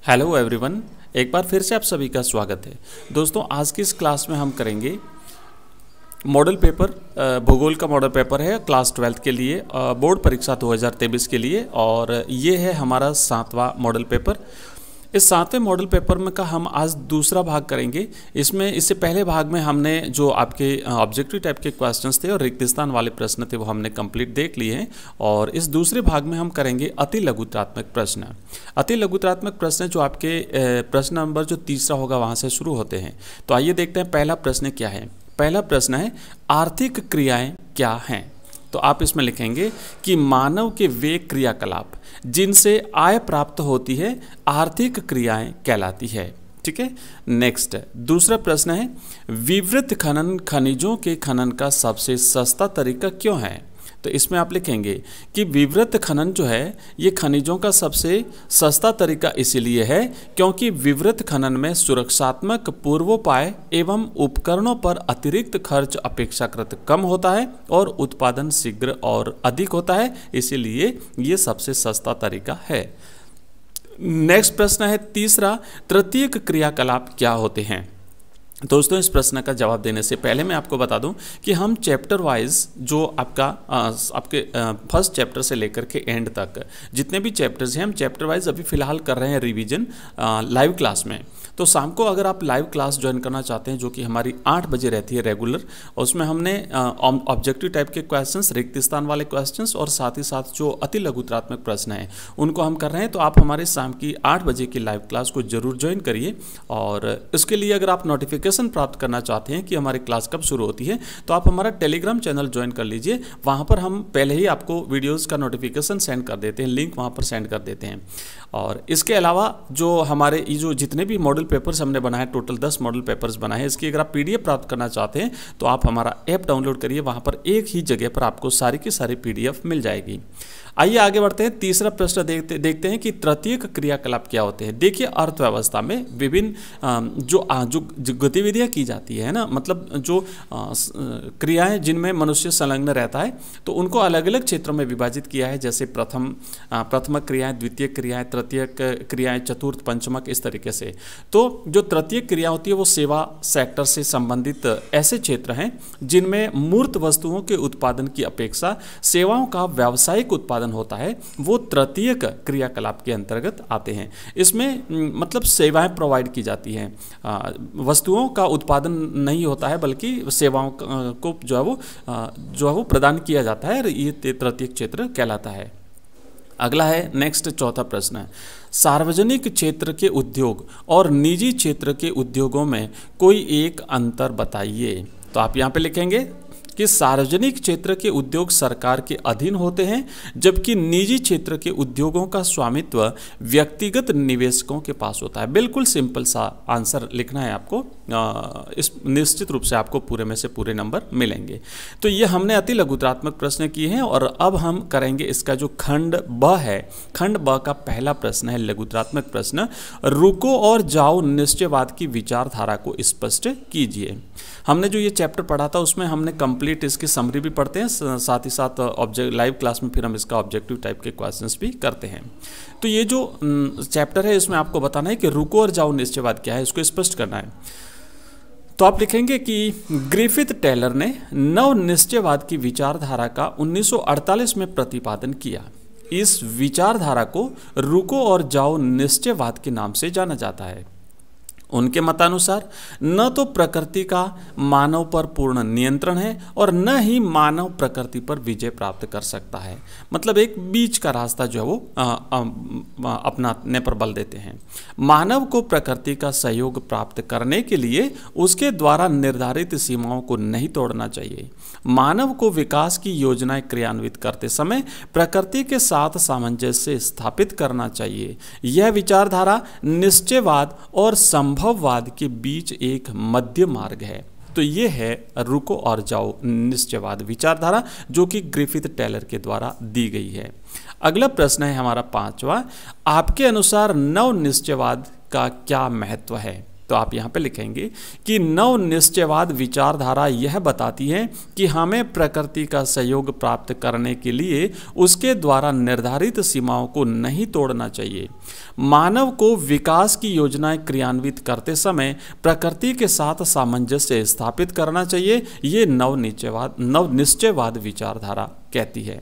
Hello everyone, एक बार फिर से आप सभी का स्वागत है। दोस्तों, आज की इस क्लास में हम करेंगे मॉडल पेपर। भूगोल का मॉडल पेपर है क्लास 12 के लिए, बोर्ड परीक्षा 2023 के लिए, और ये है हमारा 7वां मॉडल पेपर। इस 7वें मॉडल पेपर में का हम आज दूसरा भाग करेंगे। इससे पहले भाग में हमने जो आपके ऑब्जेक्टिव टाइप के क्वेश्चंस थे और रिक्त स्थान वाले प्रश्न थे वो हमने कंप्लीट देख लिए हैं, और इस दूसरे भाग में हम करेंगे अति लघुत्रात्मक प्रश्न। अति लघुत्रात्मक प्रश्न जो आपके प्रश्न नंबर जो तीसरा होगा वहाँ से शुरू होते हैं। तो आइए देखते हैं पहला प्रश्न क्या है। पहला प्रश्न है, आर्थिक क्रियाएँ क्या हैं? तो आप इसमें लिखेंगे कि मानव के वे क्रियाकलाप जिनसे आय प्राप्त होती है आर्थिक क्रियाएं कहलाती है। ठीक है। नेक्स्ट, दूसरा प्रश्न है, विवृत खनन खनिजों के खनन का सबसे सस्ता तरीका क्यों है? तो इसमें आप लिखेंगे कि विवृत खनन जो है ये खनिजों का सबसे सस्ता तरीका इसीलिए है क्योंकि विवृत खनन में सुरक्षात्मक पूर्वोपाय एवं उपकरणों पर अतिरिक्त खर्च अपेक्षाकृत कम होता है और उत्पादन शीघ्र और अधिक होता है, इसीलिए ये सबसे सस्ता तरीका है। नेक्स्ट प्रश्न है तीसरा, तृतीयक क्रियाकलाप क्या होते हैं? दोस्तों, इस प्रश्न का जवाब देने से पहले मैं आपको बता दूं कि हम चैप्टर वाइज जो आपके फर्स्ट चैप्टर से लेकर के एंड तक जितने भी चैप्टर्स हैं हम चैप्टर वाइज अभी फिलहाल कर रहे हैं रिवीजन लाइव क्लास में। तो शाम को अगर आप लाइव क्लास ज्वाइन करना चाहते हैं जो कि हमारी 8 बजे रहती है रेगुलर, और उसमें हमने ऑब्जेक्टिव टाइप के क्वेश्चंस, रिक्त स्थान वाले क्वेश्चंस और साथ ही साथ जो अति लघुत्रात्मक प्रश्न हैं उनको हम कर रहे हैं। तो आप हमारे शाम की 8 बजे की लाइव क्लास को जरूर ज्वाइन करिए, और इसके लिए अगर आप नोटिफिकेशन प्राप्त करना चाहते हैं कि हमारी क्लास कब शुरू होती है तो आप हमारा टेलीग्राम चैनल ज्वाइन कर लीजिए। वहां पर हम पहले ही आपको वीडियोस का नोटिफिकेशन सेंड कर देते हैं, लिंक वहां पर सेंड कर देते हैं। और इसके अलावा जो हमारे ये जो जितने भी मॉडल पेपर्स हमने बनाए, टोटल 10 मॉडल पेपर्स बनाए हैं, इसकी अगर आप PDF प्राप्त करना चाहते हैं तो आप हमारा ऐप डाउनलोड करिए, वहां पर एक ही जगह पर आपको सारी की सारी PDF मिल जाएगी। आइए आगे बढ़ते हैं। तीसरा प्रश्न देखते हैं कि तृतीयक क्रियाकलाप क्या होते हैं। देखिए, अर्थव्यवस्था में विभिन्न जो गतिविधियां की जाती है ना, मतलब जो क्रियाएं जिनमें मनुष्य संलग्न रहता है, तो उनको अलग अलग क्षेत्रों में विभाजित किया है, जैसे प्रथमक क्रियाएं, द्वितीयक क्रियाएं, तृतीयक क्रियाएं, चतुर्थ, पंचमक, इस तरीके से। तो जो तृतीयक क्रिया होती है वो सेवा सेक्टर से संबंधित ऐसे क्षेत्र हैं जिनमें मूर्त वस्तुओं के उत्पादन की अपेक्षा सेवाओं का व्यावसायिक उत्पादन होता है, वो तृतीयक क्रियाकलाप के अंतर्गत आते हैं। इसमें मतलब सेवाएं प्रोवाइड की जाती हैं, वस्तुओं का उत्पादन नहीं होता है बल्कि सेवाओं को जो है वो प्रदान किया जाता है, ये तृतीयक क्षेत्र कहलाता है। अगला है नेक्स्ट, चौथा प्रश्न है, सार्वजनिक क्षेत्र के उद्योग और निजी क्षेत्र के उद्योगों में कोई एक अंतर बताइए। तो आप यहाँ पे लिखेंगे कि सार्वजनिक क्षेत्र के उद्योग सरकार के अधीन होते हैं जबकि निजी क्षेत्र के उद्योगों का स्वामित्व व्यक्तिगत निवेशकों के पास होता है। बिल्कुल सिंपल सा आंसर लिखना है आपको, इस निश्चित रूप से आपको पूरे में से पूरे नंबर मिलेंगे। तो ये हमने अति लघुत्रात्मक प्रश्न किए हैं, और अब हम करेंगे इसका जो खंड ब है। खंड ब का पहला प्रश्न है लघुत्रात्मक प्रश्न, रुको और जाओ निश्चयवाद की विचारधारा को स्पष्ट कीजिए। हमने जो ये चैप्टर पढ़ा था उसमें हमने कंप्लीट इसकी समरी भी पढ़ते हैं, साथ ही साथ लाइव क्लास में फिर हम इसका ऑब्जेक्टिव टाइप के क्वेश्चंस भी करते हैं। तो ये जो चैप्टर है इसमें आपको बताना है कि रुको और जाओ निश्चयवाद क्या है, इसको स्पष्ट करना है। तो आप लिखेंगे कि ग्रिफिथ टेलर ने नव निश्चयवाद की विचारधारा का 1948 में प्रतिपादन किया। इस विचारधारा को रुको और जाओ निश्चयवाद के नाम से जाना जाता है। उनके मतानुसार न तो प्रकृति का मानव पर पूर्ण नियंत्रण है और न ही मानव प्रकृति पर विजय प्राप्त कर सकता है। मतलब एक बीच का रास्ता जो है वो अपनाने पर बल देते हैं। मानव को प्रकृति का सहयोग प्राप्त करने के लिए उसके द्वारा निर्धारित सीमाओं को नहीं तोड़ना चाहिए। मानव को विकास की योजनाएं क्रियान्वित करते समय प्रकृति के साथ सामंजस्य स्थापित करना चाहिए। यह विचारधारा निश्चयवाद और संभववाद के बीच एक मध्य मार्ग है। तो ये है रुको और जाओ निश्चयवाद विचारधारा, जो कि ग्रिफिथ टेलर के द्वारा दी गई है। अगला प्रश्न है हमारा 5वां, आपके अनुसार नव निश्चयवाद का क्या महत्व है? तो आप यहाँ पे लिखेंगे कि नव निश्चयवाद विचारधारा यह बताती है कि हमें प्रकृति का सहयोग प्राप्त करने के लिए उसके द्वारा निर्धारित सीमाओं को नहीं तोड़ना चाहिए। मानव को विकास की योजनाएं क्रियान्वित करते समय प्रकृति के साथ सामंजस्य स्थापित करना चाहिए, ये नव निश्चयवाद विचारधारा कहती है।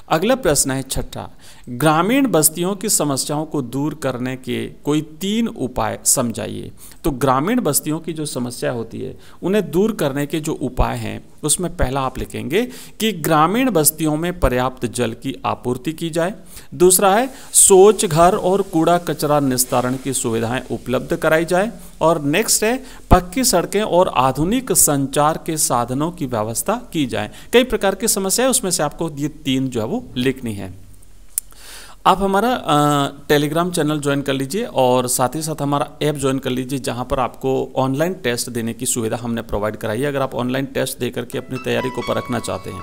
अगला प्रश्न है छठा, ग्रामीण बस्तियों की समस्याओं को दूर करने के कोई 3 उपाय समझाइए। तो ग्रामीण बस्तियों की जो समस्या होती है उन्हें दूर करने के जो उपाय हैं उसमें पहला आप लिखेंगे कि ग्रामीण बस्तियों में पर्याप्त जल की आपूर्ति की जाए। दूसरा है शौच घर और कूड़ा कचरा निस्तारण की सुविधाएं उपलब्ध कराई जाए। और नेक्स्ट है पक्की सड़कें और आधुनिक संचार के साधनों की व्यवस्था की जाए। कई प्रकार की समस्या है, उसमें से आपको ये 3 जो है वो लिखनी है। आप हमारा टेलीग्राम चैनल ज्वाइन कर लीजिए और साथ ही साथ हमारा ऐप ज्वाइन कर लीजिए, जहां पर आपको ऑनलाइन टेस्ट देने की सुविधा हमने प्रोवाइड कराई है, अगर आप ऑनलाइन टेस्ट दे करके अपनी तैयारी को परखना चाहते हैं।